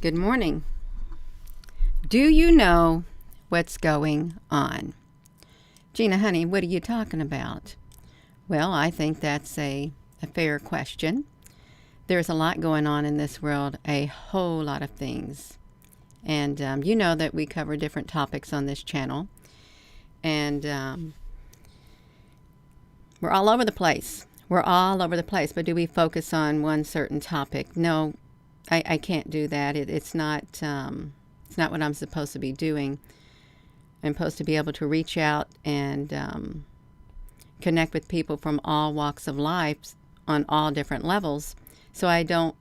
Good morning. Do you know what's going on? Gina, honey, what are you talking about? Well, I think that's a fair question. There's a lot going on in this world, a whole lot of things. And you know that we cover different topics on this channel. And we're all over the place. We're all over the place. But do we focus on one certain topic? No, I can't do that. It's not what I'm supposed to be doing. I'm supposed to be able to reach out and connect with people from all walks of life on all different levels. So I don't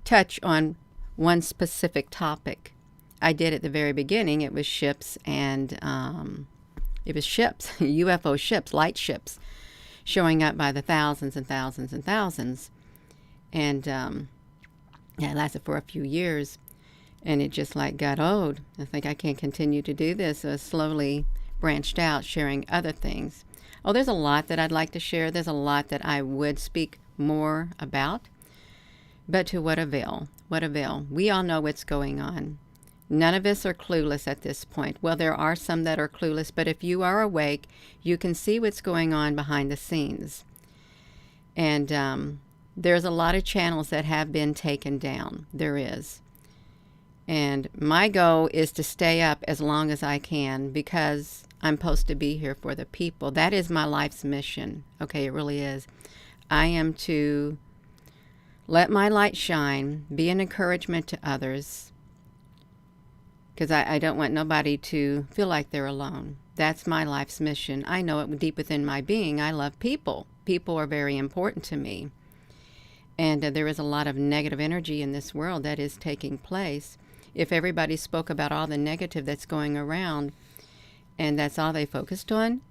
touch on one specific topic. I did at the very beginning. It was ships and it was ships, UFO ships, light ships, showing up by the thousands and thousands and thousands. And it lasted for a few years. And it just got old. I think I can't continue to do this. So I slowly branched out, sharing other things. Oh, there's a lot that I'd like to share. There's a lot that I would speak more about. But to what avail? What avail? We all know what's going on. None of us are clueless at this point. Well, there are some that are clueless, but if you are awake, you can see what's going on behind the scenes. And there's a lot of channels that have been taken down. There is. And my goal is to stay up as long as I can because I'm supposed to be here for the people. That is my life's mission. Okay, it really is. I am to let my light shine, be an encouragement to others, because I don't want nobody to feel like they're alone. That's my life's mission. I know it deep within my being. I love people. People are very important to me. And there is a lot of negative energy in this world that is taking place. If everybody spoke about all the negative that's going around and that's all they focused on,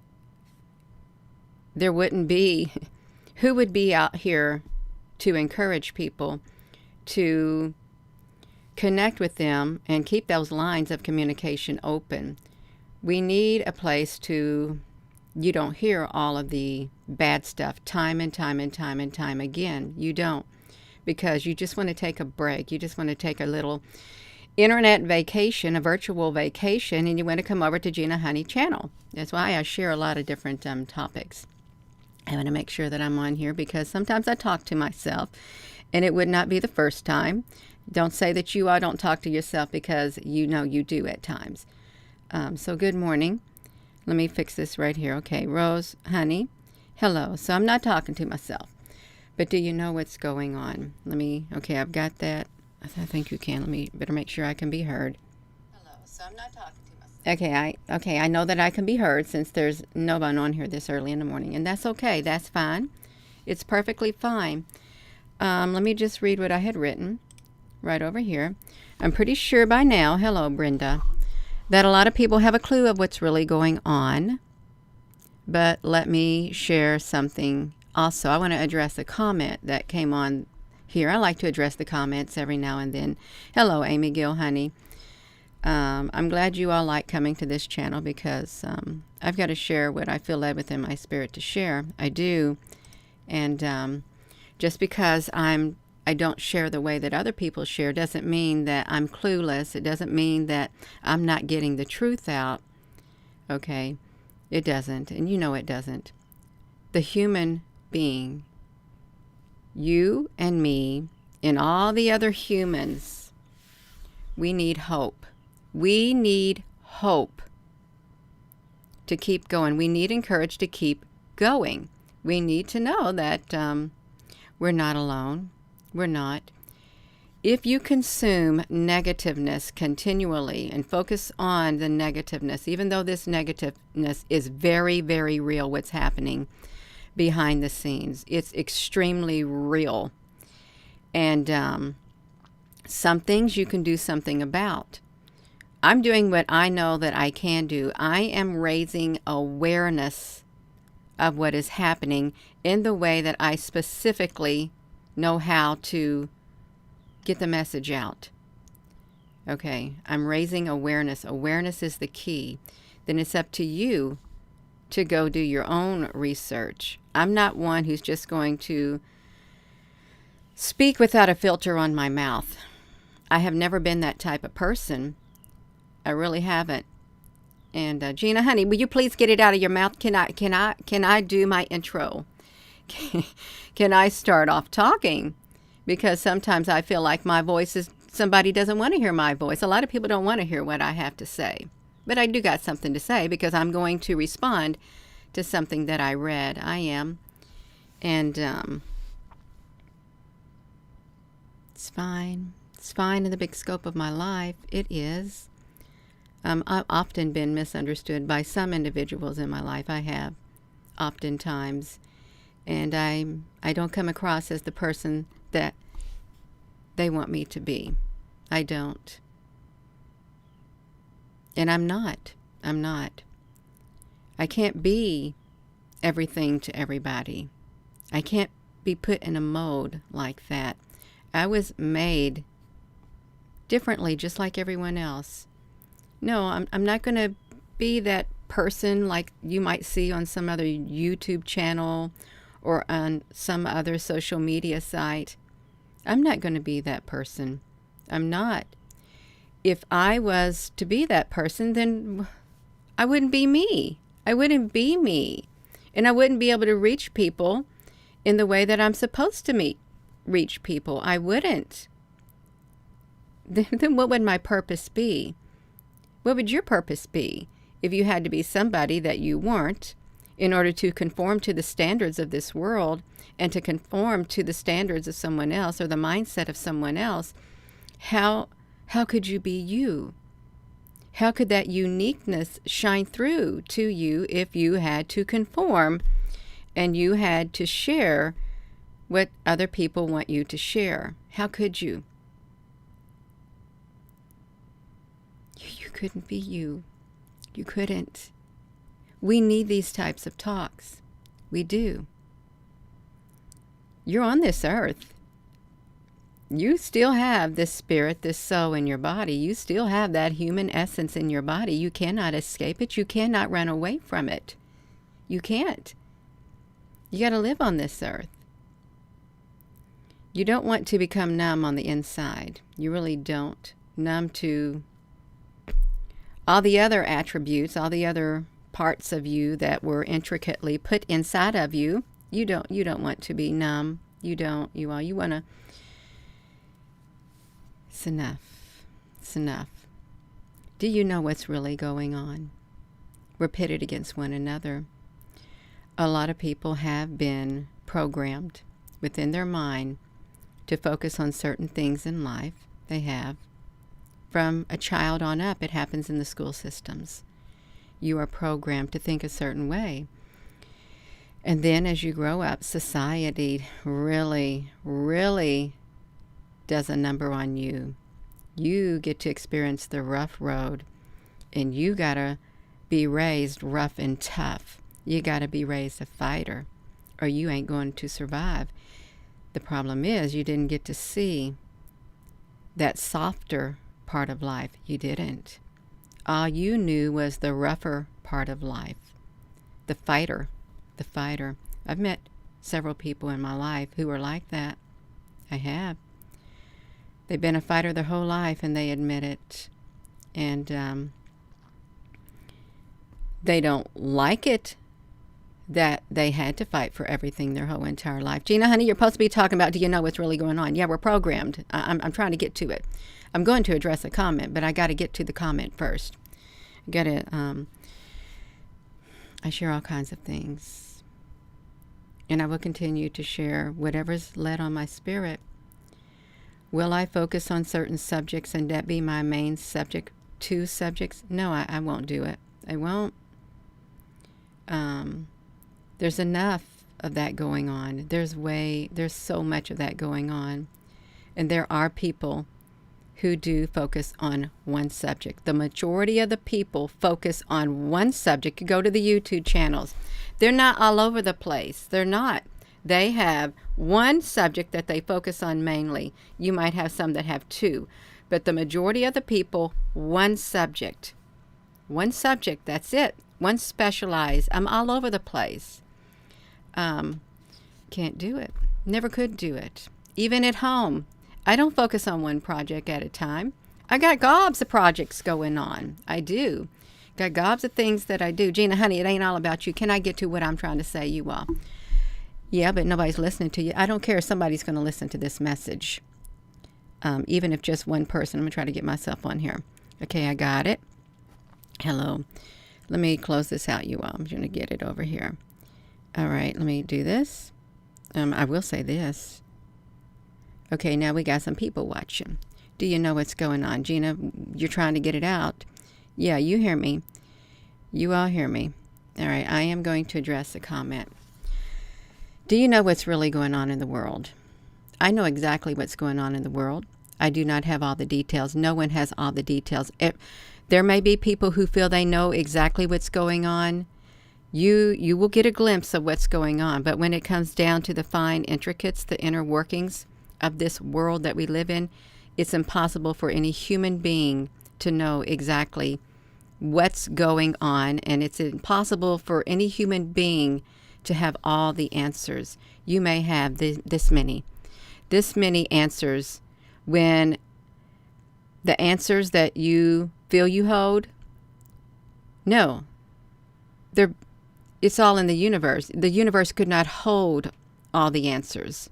there wouldn't be, who would be out here to encourage people to connect with them and keep those lines of communication open? We need a place to, you don't hear all of the bad stuff time and time and time and time again. You don't, because you just want to take a break. You just want to take a little internet vacation, a virtual vacation, and you want to come over to Gina Honey channel. That's why I share a lot of different topics. I want to make sure that I'm on here because sometimes I talk to myself, and it would not be the first time. Don't say that you all don't talk to yourself because you know you do at times. So good morning. Let me fix this right here. Okay, Rose, honey, hello. So I'm not talking to myself, but do you know what's going on? Okay, I've got that. I think you can. Better make sure I can be heard. Hello. So I'm not talking to myself. Okay, I know that I can be heard since there's no one on here this early in the morning, and that's okay. That's fine. It's perfectly fine. Let me just read what I had written right over here. I'm pretty sure by now, hello, Brenda, that a lot of people have a clue of what's really going on. But let me share something also. I want to address a comment that came on here. I like to address the comments every now and then. Hello, Amy Gill, honey. I'm glad you all like coming to this channel because I've got to share what I feel led within my spirit to share. I do. And just because I don't share the way that other people share doesn't mean that I'm clueless. It doesn't mean that I'm not getting the truth out. Okay? It doesn't. And you know it doesn't. The human being, you and me, and all the other humans, we need hope. We need hope to keep going. We need encouragement to keep going. We need to know that we're not alone. We're not. If you consume negativeness continually and focus on the negativeness, even though this negativeness is very, very real, what's happening behind the scenes, it's extremely real. And some things you can do something about. I'm doing what I know that I can do. I am raising awareness of what is happening in the way that I specifically know how to get the message out. Okay, I'm raising awareness. Awareness is the key. Then it's up to you to go do your own research. I'm not one who's just going to speak without a filter on my mouth. I have never been that type of person. I really haven't. And Gina, honey, will you please get it out of your mouth? Can I do my intro? Can I start off talking? Because sometimes I feel like my voice is, somebody doesn't want to hear my voice. A lot of people don't want to hear what I have to say. But I do got something to say because I'm going to respond to something that I read. I am. And it's fine. It's fine in the big scope of my life. It is. I've often been misunderstood by some individuals in my life. I have, oftentimes. And I don't come across as the person that they want me to be. I don't. And I'm not. I can't be everything to everybody. I can't be put in a mold like that. I was made differently, just like everyone else. No, I'm not going to be that person like you might see on some other YouTube channel or on some other social media site. I'm not going to be that person. I'm not. If I was to be that person, then I wouldn't be me. I wouldn't be me. And I wouldn't be able to reach people in the way that I'm supposed to reach people. I wouldn't. Then what would my purpose be? What would your purpose be if you had to be somebody that you weren't in order to conform to the standards of this world and to conform to the standards of someone else or the mindset of someone else? How could you be you? How could that uniqueness shine through to you if you had to conform and you had to share what other people want you to share? How could you? You couldn't be you. You couldn't. We need these types of talks. We do. You're on this earth. You still have this spirit, this soul in your body. You still have that human essence in your body. You cannot escape it. You cannot run away from it. You can't. You got to live on this earth. You don't want to become numb on the inside. You really don't. Numb to all the other attributes, all the other parts of you that were intricately put inside of you. You don't want to be numb. You want to. It's enough. It's enough. Do you know what's really going on? We're pitted against one another. A lot of people have been programmed within their mind to focus on certain things in life. They have. From a child on up, it happens in the school systems. You are programmed to think a certain way. And then as you grow up, society really, really does a number on you. You get to experience the rough road, and you gotta be raised rough and tough. You gotta be raised a fighter, or you ain't going to survive. The problem is you didn't get to see that softer part of life. You didn't. All you knew was the rougher part of life. The fighter. I've met several people in my life who are like that. I have. They've been a fighter their whole life and they admit it. And they don't like it that they had to fight for everything their whole entire life. Gina, honey, you're supposed to be talking about, do you know what's really going on? Yeah, we're programmed. I'm trying to get to it. I'm going to address a comment, but I got to get to the comment first. I share all kinds of things. And I will continue to share whatever's led on my spirit. Will I focus on certain subjects and that be my main subject? 2 subjects? No, I won't do it. I won't. There's enough of that going on. There's so much of that going on. And there are people who do focus on one subject. The majority of the people focus on one subject. You go to the YouTube channels. They're not all over the place. They're not. They have one subject that they focus on mainly. You might have some that have 2. But the majority of the people, one subject. One subject, that's it. One specialized. I'm all over the place. Can't do it. Never could do it. Even at home. I don't focus on one project at a time. I got gobs of projects going on. I do. Got gobs of things that I do. Gina, honey, it ain't all about you. Can I get to what I'm trying to say, you all? Yeah, but nobody's listening to you. I don't care if somebody's going to listen to this message. Even if just one person. I'm going to try to get myself on here. Okay, I got it. Hello. Let me close this out, you all. I'm going to get it over here. All right, let me do this. I will say this. Okay, now we got some people watching. Do you know what's going on? Gina, you're trying to get it out. Yeah, you hear me. You all hear me. All right, I am going to address a comment. Do you know what's really going on in the world? I know exactly what's going on in the world. I do not have all the details. No one has all the details. There may be people who feel they know exactly what's going on. You will get a glimpse of what's going on. But when it comes down to the fine intricates, the inner workings of this world that we live in, it's impossible for any human being to know exactly what's going on. And it's impossible for any human being to have all the answers. You may have this many answers, when the answers that you feel you hold, no, it's all in the universe. The universe could not hold all the answers,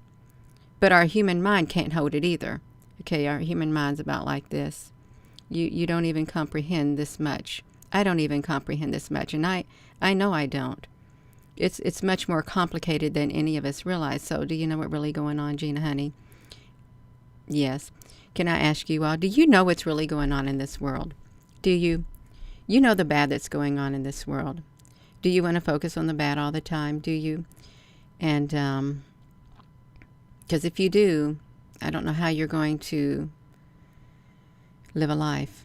but our human mind can't hold it either. Okay, our human mind's about like this. You don't even comprehend this much. I don't even comprehend this much, and I know I don't. It's much more complicated than any of us realize. So do you know what's really going on, Gina, honey? Yes. Can I ask you all, do you know what's really going on in this world? Do you? You know the bad that's going on in this world. Do you want to focus on the bad all the time? Do you? And because if you do, I don't know how you're going to live a life.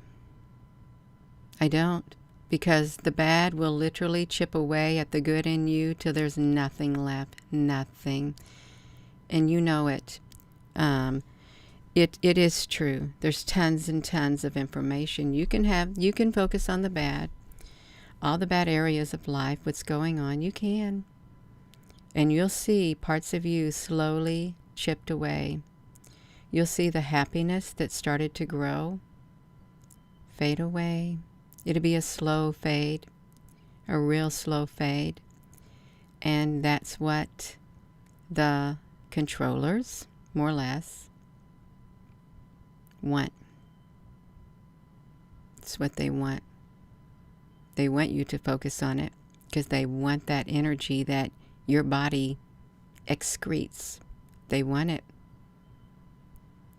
I don't. Because the bad will literally chip away at the good in you till there's nothing left. Nothing. And you know it. It is true. There's tons and tons of information. You can focus on the bad. All the bad areas of life, what's going on, you can. And you'll see parts of you slowly chipped away. You'll see the happiness that started to grow fade away. It'll be a slow fade, a real slow fade. And that's what the controllers, more or less, want. It's what they want. They want you to focus on it because they want that energy that your body excretes. They want it.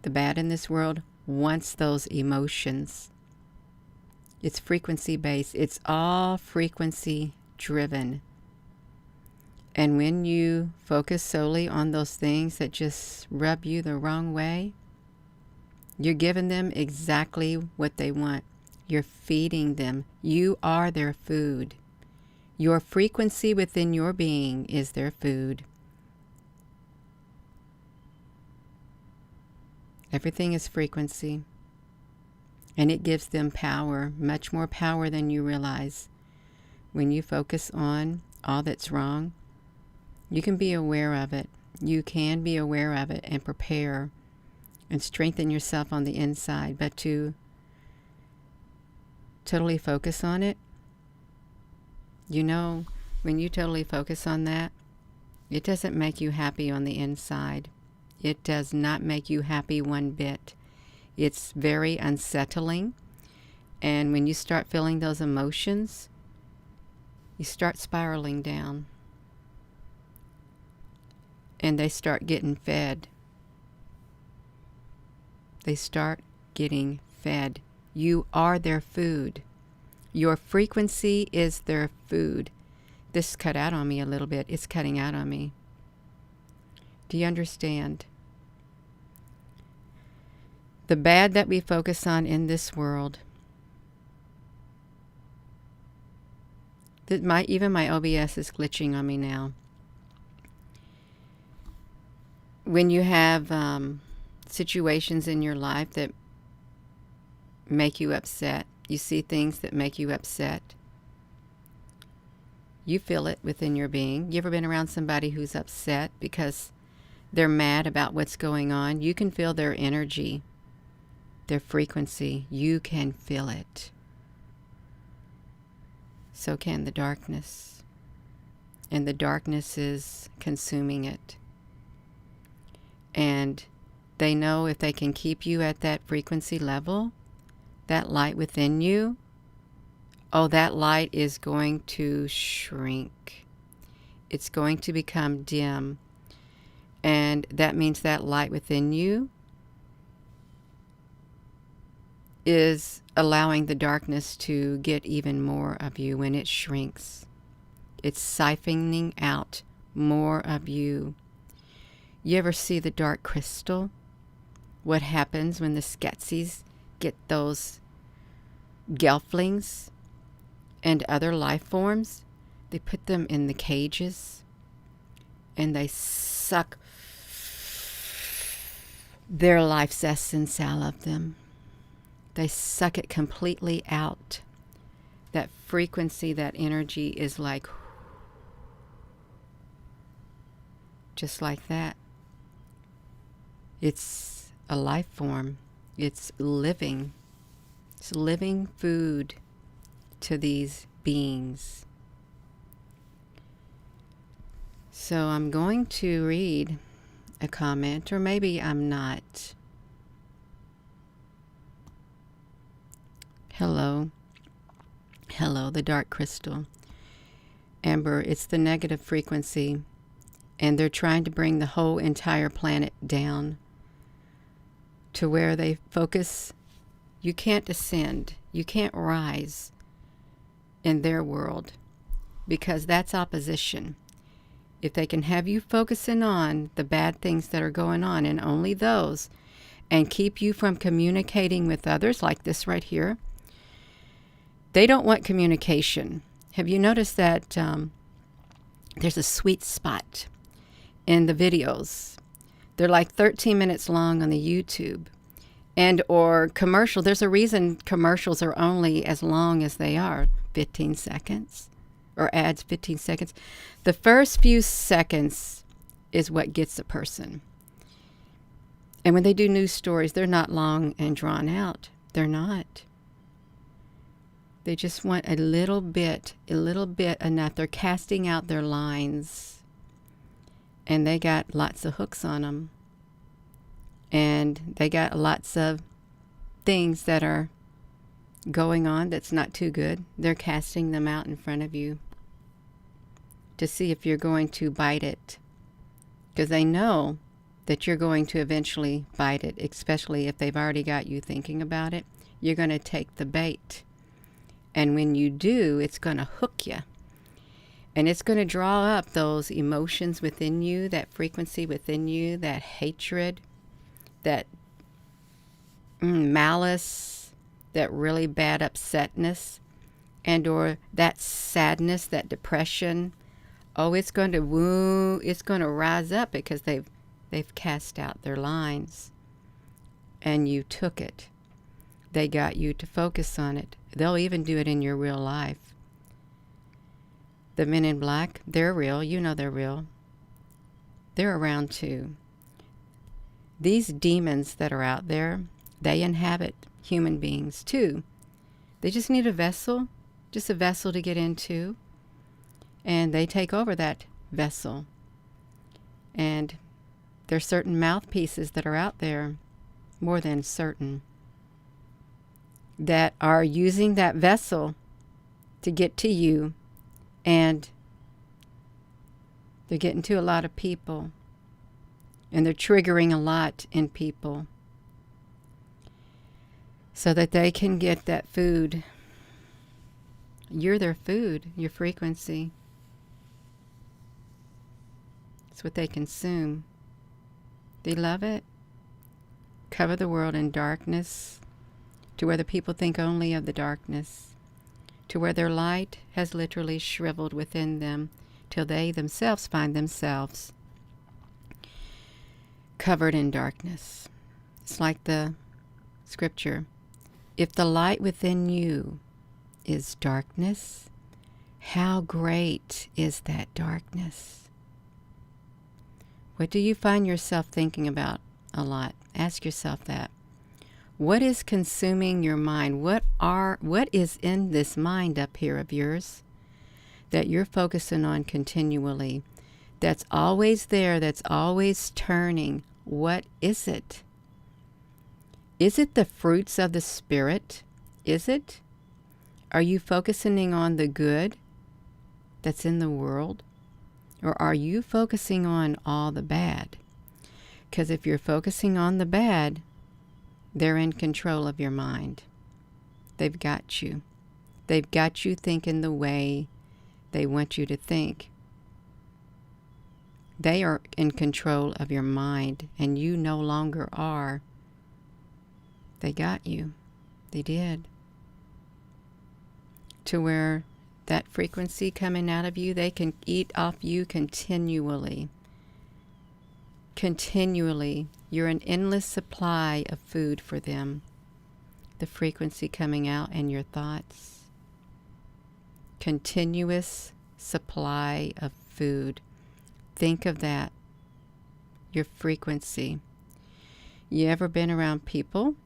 The bad in this world wants those emotions. It's frequency based. It's all frequency driven. And when you focus solely on those things that just rub you the wrong way, you're giving them exactly what they want. You're feeding them. You are their food. Your frequency within your being is their food. Everything is frequency. And it gives them power, much more power than you realize. When you focus on all that's wrong, you can be aware of it. You can be aware of it and prepare and strengthen yourself on the inside. But to totally focus on it, you know, when you totally focus on that, it doesn't make you happy on the inside. It does not make you happy one bit. It's very unsettling. And when you start feeling those emotions, you start spiraling down. And they start getting fed. They start getting fed. You are their food. Your frequency is their food. This cut out on me a little bit. It's cutting out on me. Do you understand? The bad that we focus on in this world, that even my OBS is glitching on me now. When you have situations in your life that make you upset, you see things that make you upset, you feel it within your being. You ever been around somebody who's upset because they're mad about what's going on, you can feel their energy, their frequency. You can feel it. So can the darkness. And the darkness is consuming it. And they know if they can keep you at that frequency level, that light within you, oh, that light is going to shrink. It's going to become dim. And that means that light within you is allowing the darkness to get even more of you. When it shrinks, it's siphoning out more of you. You ever see the dark crystal? What happens when the Skeksis get those gelflings and other life forms? They put them in the cages and they suck their life's essence out of them. They suck it completely out. That frequency, that energy is like, just like that. It's a life form. It's living. It's living food to these beings. So I'm going to read a comment, or maybe I'm not. Hello. Hello, the dark crystal. Amber, it's the negative frequency, and they're trying to bring the whole entire planet down to where they focus. You can't ascend. You can't rise in their world because that's opposition. If they can have you focusing on the bad things that are going on and only those, and keep you from communicating with others like this right here, they don't want communication. Have you noticed that there's a sweet spot in the videos? They're like 13 minutes long on the YouTube. And or commercial. There's a reason commercials are only as long as they are, 15 seconds. Or ads 15 seconds. The first few seconds is what gets a person. And when they do news stories, they're not long and drawn out. They're not. They just want a little bit enough. They're casting out their lines. And they got lots of hooks on them. And they got lots of things that are going on that's not too good. They're casting them out in front of you to see if you're going to bite it. Because they know that you're going to eventually bite it, especially if they've already got you thinking about it. You're going to take the bait. And when you do, it's going to hook you. And it's going to draw up those emotions within you, that frequency within you, that hatred, that malice, that really bad upsetness, and or that sadness, that depression. Oh, it's going to rise up because they've cast out their lines. And you took it. They got you to focus on it. They'll even do it in your real life. The men in black, they're real. You know they're real. They're around too. These demons that are out there, they inhabit human beings too. They just need a vessel, just a vessel to get into. And they take over that vessel. And there's certain mouthpieces that are out there, more than certain, that are using that vessel to get to you. And they're getting to a lot of people. And they're triggering a lot in people so that they can get that food. You're their food, your frequency. It's what they consume. They love it. Cover the world in darkness to where the people think only of the darkness, to where their light has literally shriveled within them till they themselves find themselves covered in darkness. It's like the scripture. If the light within you is darkness, how great is that darkness? What do you find yourself thinking about a lot? Ask yourself that. What is consuming your mind? What is in this mind up here of yours that you're focusing on continually? That's always there, that's always turning. What is it? Is it the fruits of the Spirit? Is it? Are you focusing on the good that's in the world? Or are you focusing on all the bad? Because if you're focusing on the bad, they're in control of your mind. They've got you. They've got you thinking the way they want you to think. They are in control of your mind, and you no longer are. They got you. They did. To where that frequency coming out of you, they can eat off you continually. Continually. You're an endless supply of food for them. The frequency coming out and your thoughts. Continuous supply of food. Think of that. Your frequency. You ever been around people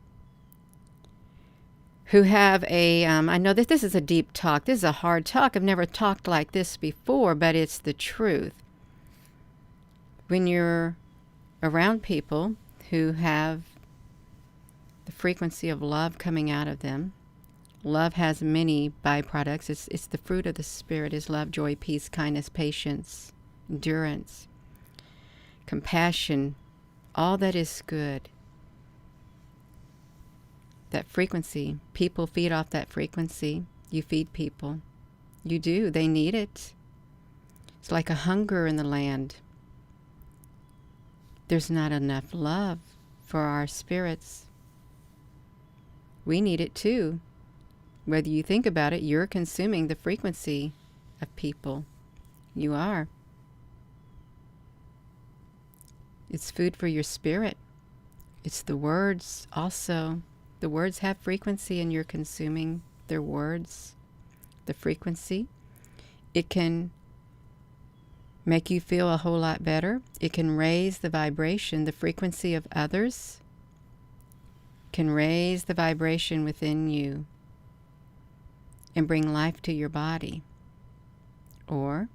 who have I know that this is a deep talk. This is a hard talk. I've never talked like this before, but it's the truth. When you're around people who have the frequency of love coming out of them, love has many byproducts. It's the fruit of the Spirit is love, joy, peace, kindness, patience, endurance, compassion, all that is good. That frequency, people feed off that frequency. You feed people. You do. They need it. It's like a hunger in the land. There's not enough love for our spirits. We need it too. Whether you think about it, you're consuming the frequency of people. You are. It's food for your spirit. It's the words also. The words have frequency and you're consuming their words. The frequency. It can make you feel a whole lot better. It can raise the vibration, the frequency of others. Can raise the vibration within you and bring life to your body. Or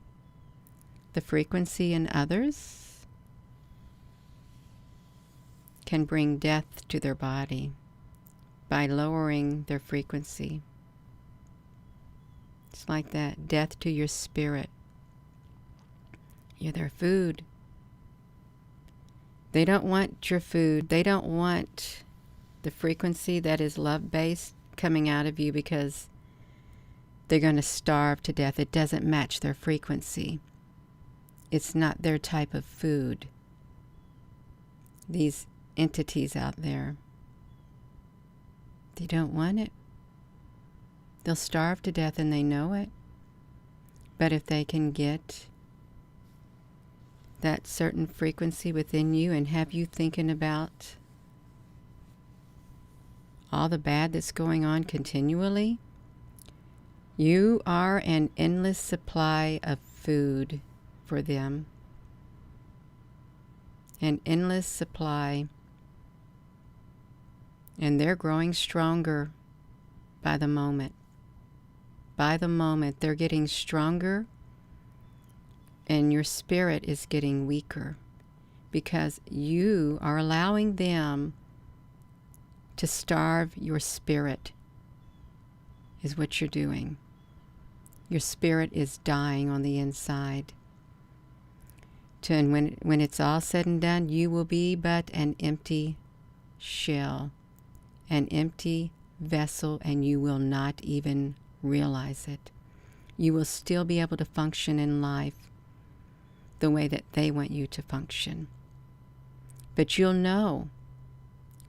the frequency in others can bring death to their body by lowering their frequency. It's like that, death to your spirit. You're their food. They don't want your food. They don't want the frequency that is love-based coming out of you because they're going to starve to death. It doesn't match their frequency. It's not their type of food. These entities out there, they don't want it. They'll starve to death and they know it. But if they can get that certain frequency within you and have you thinking about all the bad that's going on continually, you are an endless supply of food for them. An endless supply. And they're growing stronger by the moment. By the moment, they're getting stronger and your spirit is getting weaker because you are allowing them to starve your spirit is what you're doing. Your spirit is dying on the inside. And when it's all said and done, you will be but an empty shell, an empty vessel, and you will not even realize it. You will still be able to function in life the way that they want you to function. But you'll know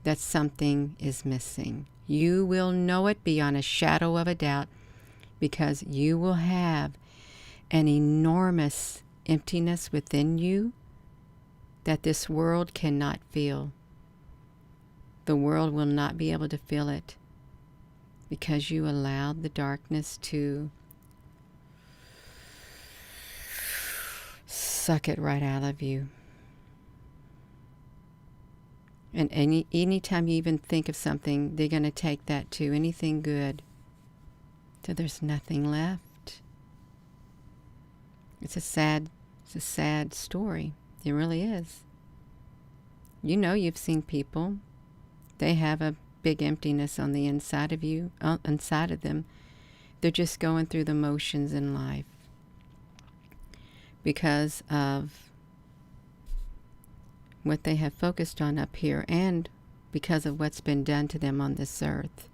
that something is missing. You will know it beyond a shadow of a doubt because you will have an enormous emptiness within you that this world cannot feel. The world will not be able to feel it because you allowed the darkness to suck it right out of you. And anytime you even think of something, they're going to take that to anything good. So there's nothing left. It's a sad story. It really is. You know, you've seen people. They have a big emptiness on the inside of you, inside of them. They're just going through the motions in life because of what they have focused on up here and because of what's been done to them on this earth.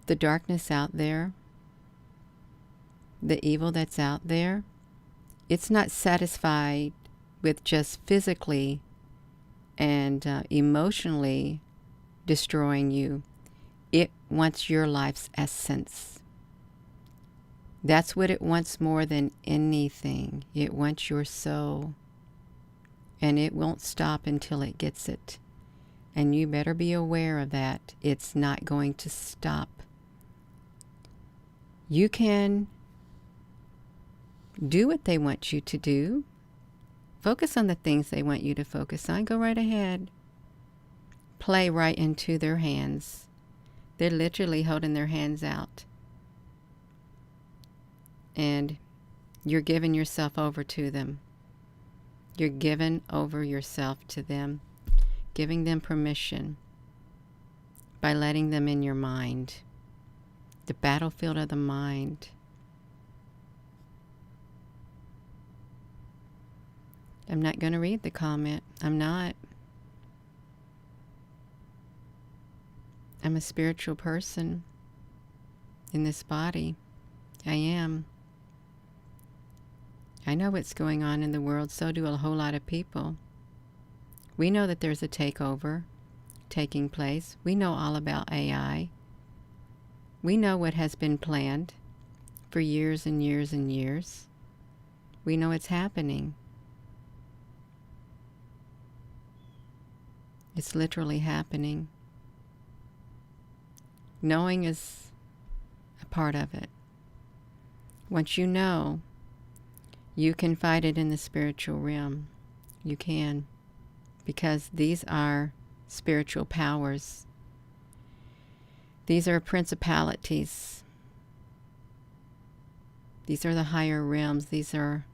The darkness out there, the evil that's out there, it's not satisfied with just physically and emotionally destroying you. It wants your life's essence. That's what it wants more than anything. It wants your soul. And it won't stop until it gets it. And you better be aware of that. It's not going to stop. You can do what they want you to do. Focus on the things they want you to focus on. Go right ahead. Play right into their hands. They're literally holding their hands out. And you're giving yourself over to them. You're giving over yourself to them. Giving them permission by letting them in your mind. The battlefield of the mind. I'm not going to read the comment. I'm not. I'm a spiritual person in this body. I am. I know what's going on in the world, so do a whole lot of people. We know that there's a takeover taking place. We know all about AI. We know what has been planned for years and years and years. We know it's happening. It's literally happening. Knowing is a part of it. Once you know, you can fight it in the spiritual realm. You can. Because these are spiritual powers. These are principalities. These are the higher realms. These are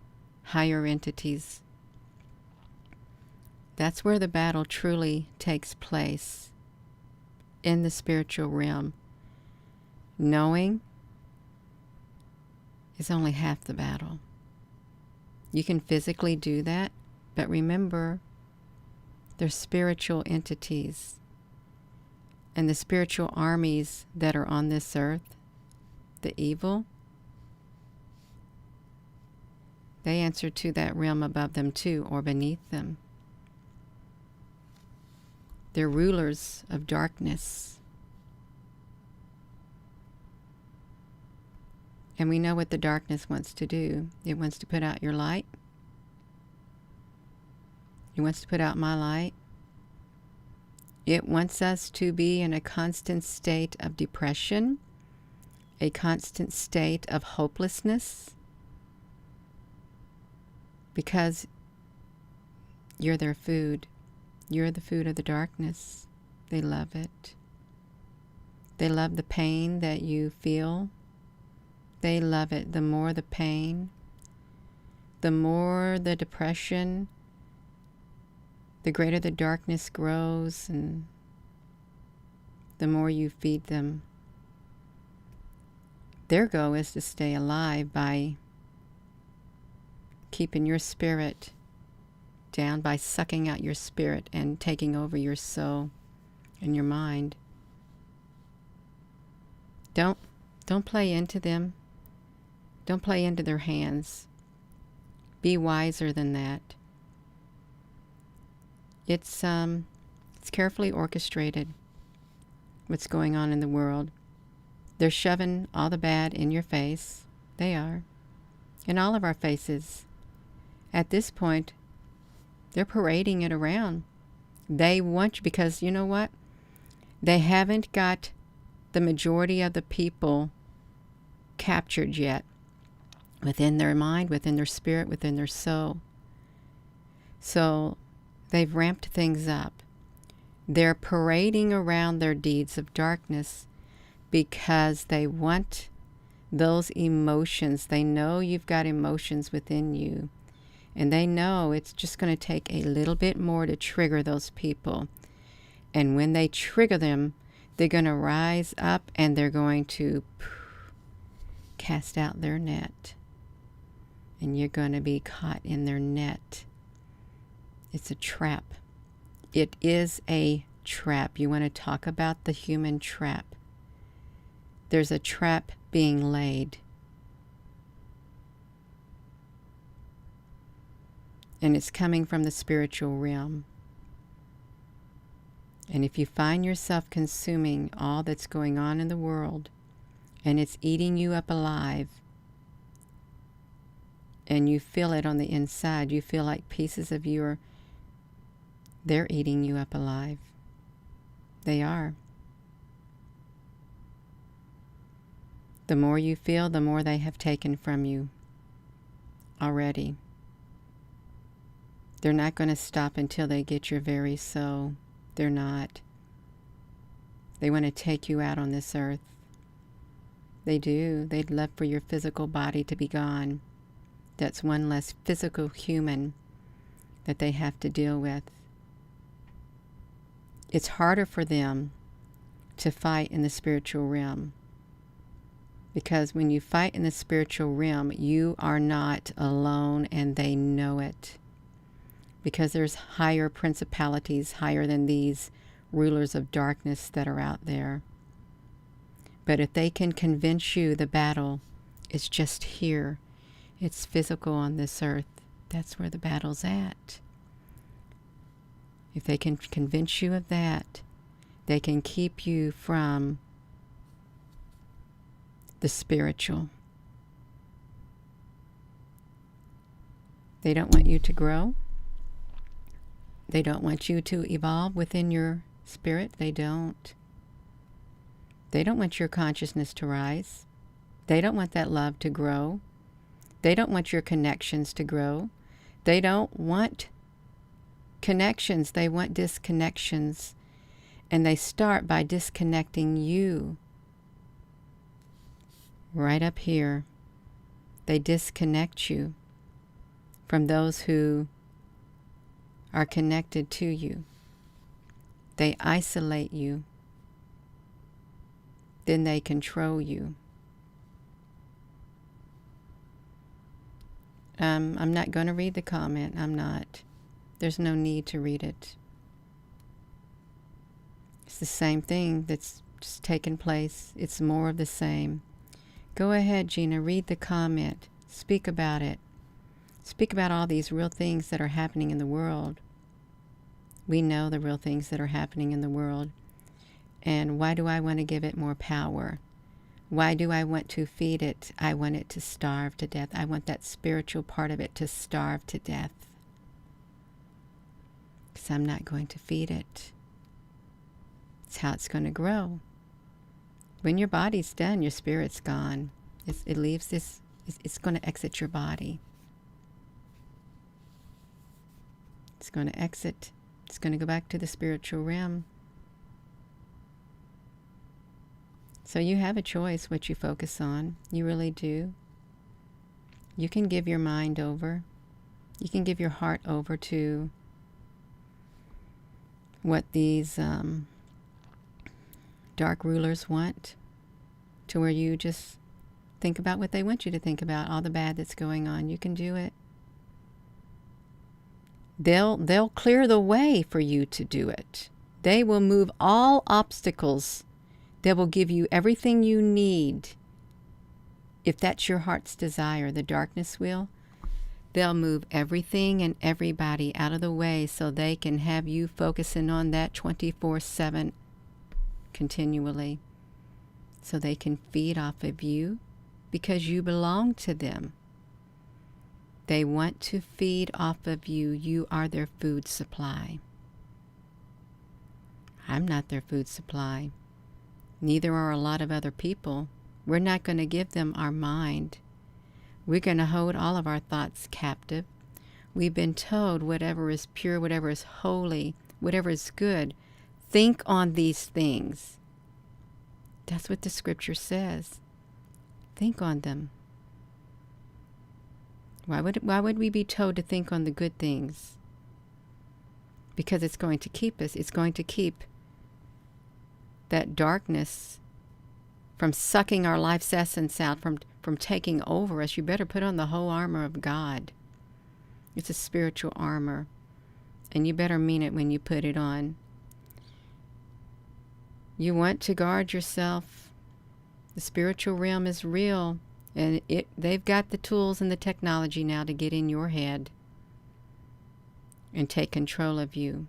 higher entities. That's where the battle truly takes place, in the spiritual realm. Knowing is only half the battle. You can physically do that, but remember, they're spiritual entities. And the spiritual armies that are on this earth, the evil, they answer to that realm above them too, or beneath them. They're rulers of darkness. And we know what the darkness wants to do. It wants to put out your light. It wants to put out my light. It wants us to be in a constant state of depression, a constant state of hopelessness, because you're their food. You're the food of the darkness. They love it. They love the pain that you feel. They love it. The more the pain, the more the depression, the greater the darkness grows, and the more you feed them. Their goal is to stay alive by keeping your spirit down, by sucking out your spirit and taking over your soul and your mind. Don't play into them. Don't play into their hands. Be wiser than that. It's carefully orchestrated, what's going on in the world. They're shoving all the bad in your face. They are. In all of our faces. At this point, they're parading it around. They want you, because you know what? They haven't got the majority of the people captured yet. Within their mind, within their spirit, within their soul. So They've ramped things up. They're parading around their deeds of darkness because they want those emotions. They know you've got emotions within you, and they know it's just going to take a little bit more to trigger those people. And when they trigger them, they're going to rise up and they're going to cast out their net. And you're going to be caught in their net. It's a trap. It is a trap. You want to talk about the human trap. There's a trap being laid. And it's coming from the spiritual realm. And if you find yourself consuming all that's going on in the world, and it's eating you up alive, and you feel it on the inside, you feel like pieces of you they're eating you up alive. They are. The more you feel, the more they have taken from you already. They're not going to stop until they get your very soul. They're not. They want to take you out on this earth. They do. They'd love for your physical body to be gone. That's one less physical human that they have to deal with. It's harder for them to fight in the spiritual realm. Because when you fight in the spiritual realm, you are not alone, and they know it. Because there's higher principalities, higher than these rulers of darkness that are out there. But if they can convince you the battle is just here, it's physical on this earth, that's where the battle's at. If they can convince you of that, they can keep you from the spiritual. They don't want you to grow. They don't want you to evolve within your spirit. They don't. They don't want your consciousness to rise. They don't want that love to grow. They don't want your connections to grow. They don't want connections. They want disconnections. And they start by disconnecting you. Right up here. They disconnect you from those who are connected to you. They isolate you. Then they control you. I'm not going to read the comment. I'm not. There's no need to read it. It's the same thing that's just taken place. It's more of the same. Go ahead, Gina. Read the comment. Speak about it. Speak about all these real things that are happening in the world. We know the real things that are happening in the world. And why do I want to give it more power? Why do I want to feed it? I want it to starve to death. I want that spiritual part of it to starve to death. Because I'm not going to feed it. It's how it's going to grow. When your body's done, your spirit's gone. It leaves this, it's going to exit your body. It's going to exit. It's going to go back to the spiritual realm. So you have a choice what you focus on. You really do. You can give your mind over. You can give your heart over to what these dark rulers want, to where you just think about what they want you to think about, all the bad that's going on. You can do it. They'll clear the way for you to do it. They will move all obstacles. They will give you everything you need. If that's your heart's desire, the darkness will. They'll move everything and everybody out of the way so they can have you focusing on that 24/7 continually. So they can feed off of you because you belong to them. They want to feed off of you. You are their food supply. I'm not their food supply. Neither are a lot of other people. We're not going to give them our mind. We're going to hold all of our thoughts captive. We've been told whatever is pure, whatever is holy, whatever is good, think on these things. That's what the scripture says. Think on them. Why would we be told to think on the good things? Because it's going to keep us. It's going to keep that darkness from sucking our life's essence out, from taking over us. You better put on the whole armor of God. It's a spiritual armor, and you better mean it when you put it on. You want to guard yourself. The spiritual realm is real, and they've got the tools and the technology now to get in your head and take control of you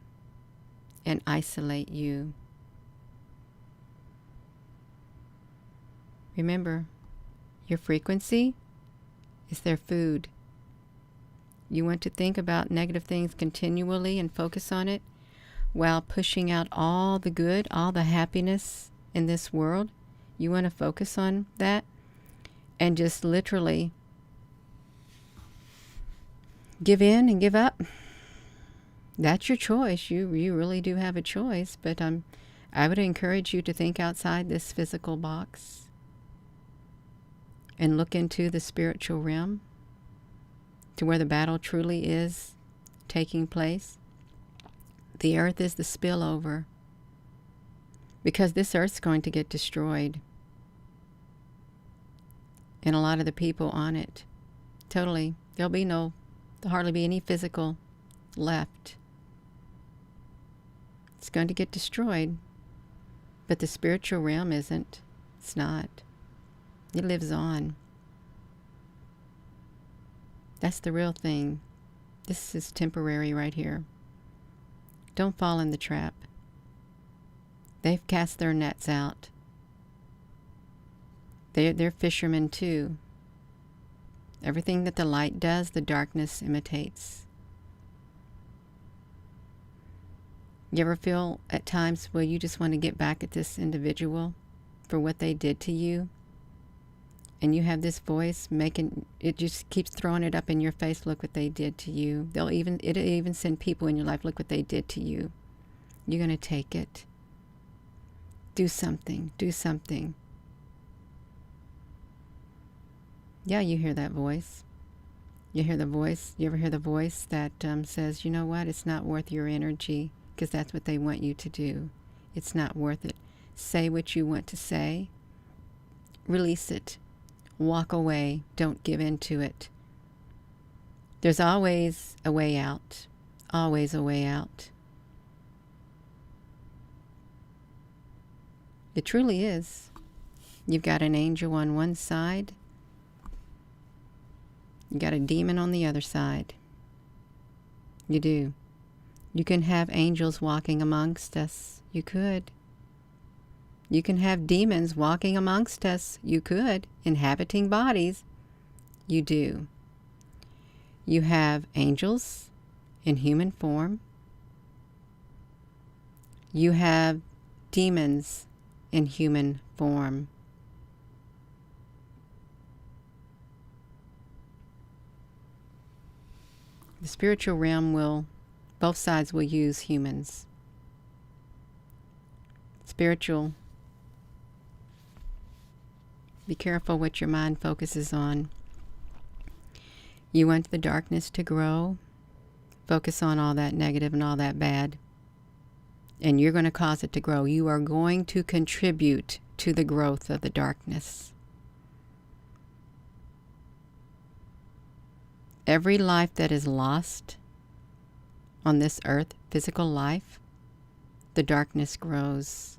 and isolate you. Remember, your frequency is their food. You want to think about negative things continually and focus on it while pushing out all the good, all the happiness in this world. You want to focus on that and just literally give in and give up. That's your choice. You really do have a choice, but I would encourage you to think outside this physical box and look into the spiritual realm, to where the battle truly is taking place. The earth is the spillover, because this earth's going to get destroyed, and a lot of the people on it. Totally. There'll hardly be any physical left. It's going to get destroyed, but the spiritual realm isn't. It's not. It lives on. That's the real thing. This is temporary right here. Don't fall in the trap. They've cast their nets out. They're fishermen too. Everything that the light does, the darkness imitates. You ever feel at times where you just want to get back at this individual for what they did to you? And you have this voice making it, just keeps throwing it up in your face. Look what they did to you. It'll even send people in your life. Look what they did to you. You're going to take it. Do something. Do something. Yeah, you hear that voice. You hear the voice. You ever hear the voice that says, you know what? It's not worth your energy, because that's what they want you to do. It's not worth it. Say what you want to say. Release it. Walk away. Don't give in to it. There's always a way out. Always a way out. It truly is. You've got an angel on one side. You got a demon on the other side. You do. You can have angels walking amongst us. You could. You can have demons walking amongst us. You could. Inhabiting bodies. You do. You have angels in human form. You have demons in human form. The spiritual realm both sides will use humans. Spiritual, be careful what your mind focuses on. You want the darkness to grow, focus on all that negative and all that bad, and you're going to cause it to grow. You are going to contribute to the growth of the darkness. Every life that is lost on this earth, physical life, the darkness grows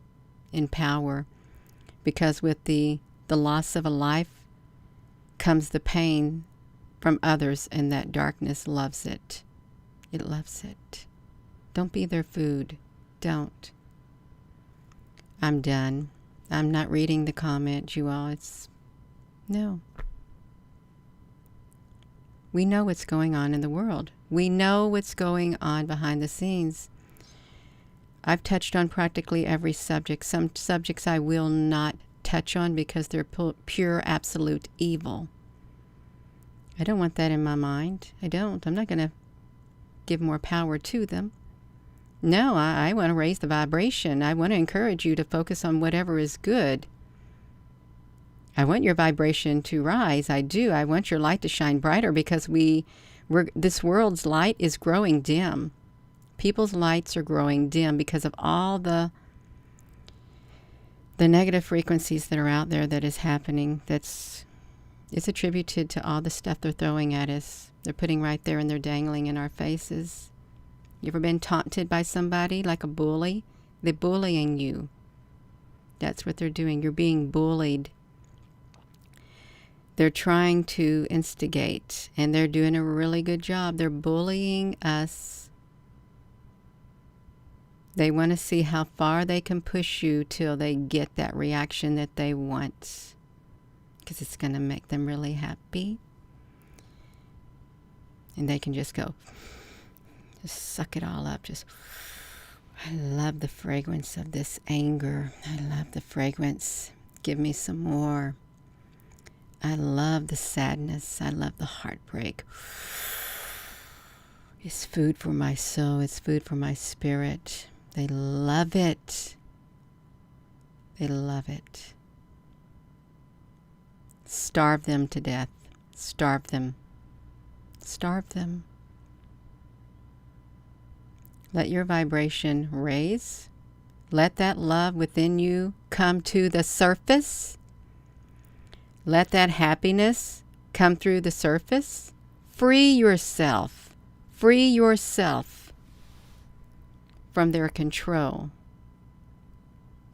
in power, because with the loss of a life comes the pain from others, and that darkness loves it. It loves it. Don't be their food. Don't. I'm done. I'm not reading the comments, you all. No. We know what's going on in the world. We know what's going on behind the scenes. I've touched on practically every subject. Some subjects I will not touch on because they're pure, absolute evil. I don't want that in my mind. I don't. I'm not going to give more power to them. No, I want to raise the vibration. I want to encourage you to focus on whatever is good. I want your vibration to rise. I do. I want your light to shine brighter because this world's light is growing dim. People's lights are growing dim because of all the negative frequencies that are out there that is happening. It's attributed to all the stuff they're throwing at us. They're putting right there and they're dangling in our faces. You ever been taunted by somebody like a bully? They're bullying you. That's what they're doing. You're being bullied. They're trying to instigate, and they're doing a really good job. They're bullying us. They want to see how far they can push you till they get that reaction that they want, because it's going to make them really happy. And they can just go, just suck it all up. I love the fragrance of this anger. I love the fragrance. Give me some more. I love the sadness. I love the heartbreak. It's food for my soul. It's food for my spirit. They love it. They love it. Starve them to death. Starve them. Starve them. Let your vibration raise. Let that love within you come to the surface. Let that happiness come through the surface. Free yourself. Free yourself from their control.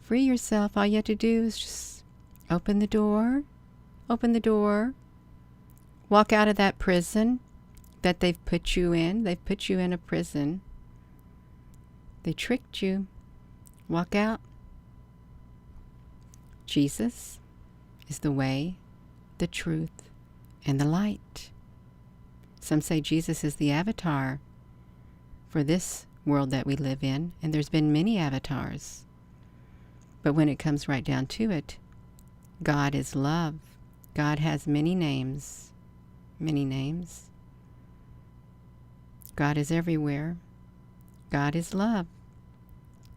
Free yourself. All you have to do is just open the door. Open the door. Walk out of that prison that they've put you in. They've put you in a prison. They tricked you. Walk out. Jesus is the way, the truth, and the light. Some say Jesus is the avatar for this world that we live in, and there's been many avatars. But when it comes right down to it, God is love. God has many names. Many names. God is everywhere. God is love.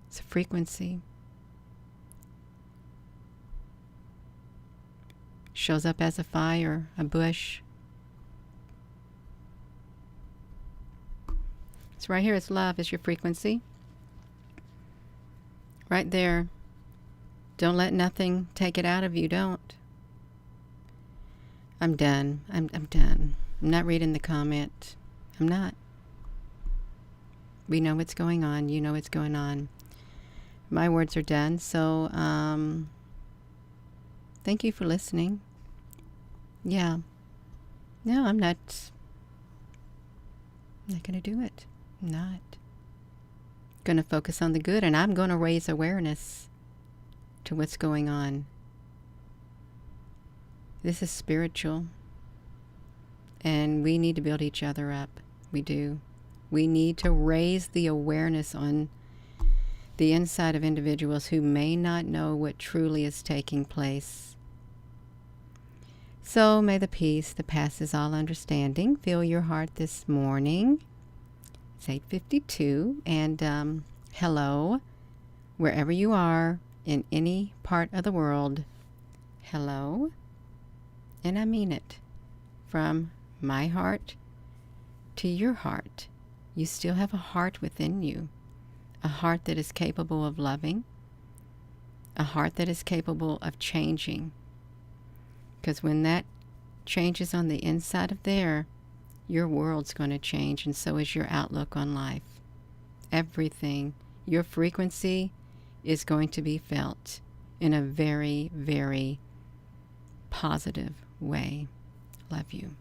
It's a frequency. Shows up as a fire, a bush. It's right here. It's love. It's your frequency. Right there. Don't let nothing take it out of you. Don't. I'm done. I'm done. I'm not reading the comment. I'm not. We know what's going on. You know what's going on. My words are done. So, thank you for listening. Yeah. No, I'm not going to do it. I'm not. Going to focus on the good, and I'm going to raise awareness to what's going on. This is spiritual, and we need to build each other up. We do. We need to raise the awareness on the inside of individuals who may not know what truly is taking place. So may the peace that passes all understanding fill your heart this morning. It's 8:52, and hello, wherever you are in any part of the world. Hello, and I mean it. From my heart to your heart. You still have a heart within you. A heart that is capable of loving. A heart that is capable of changing. Because when that changes on the inside of there, your world's going to change, and so is your outlook on life. Everything. Your frequency is going to be felt in a very, very positive way. Love you.